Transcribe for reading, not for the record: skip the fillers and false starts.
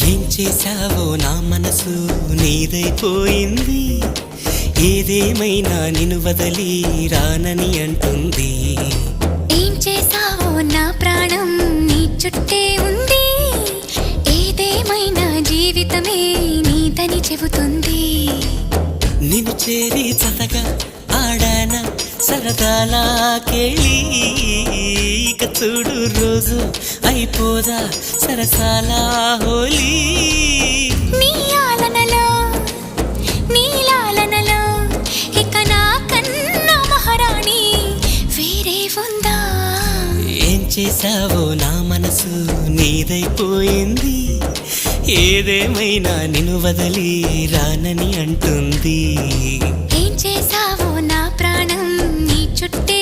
ఏం చేశావో నా మనసు నీదైపోయింది, ఏదేమైనా నిన్ను వదలి రానని అంటుంది. ఏం చేశావో నా ప్రాణం నీ చుట్టే ఉంది, ఏదేమైనా జీవితమే నీదని చెబుతుంది. నిన్ను చేరి చతగా ఆడాన సరదాలా కేళి, ఇక చూడు రోజు అయిపోదా సరసాలా హోలీ. నీ ఆలనలో నీ లాలనలో ఇక నా కన్నా మహారాణి వేరే ఉందా? ఏం చేశావో నా మనసు నీదైపోయింది, ఏదేమైనా నిన్ను వదలి రానని అంటుంది. ఏం చేశావో నా ప్రాణం నీ చుట్టే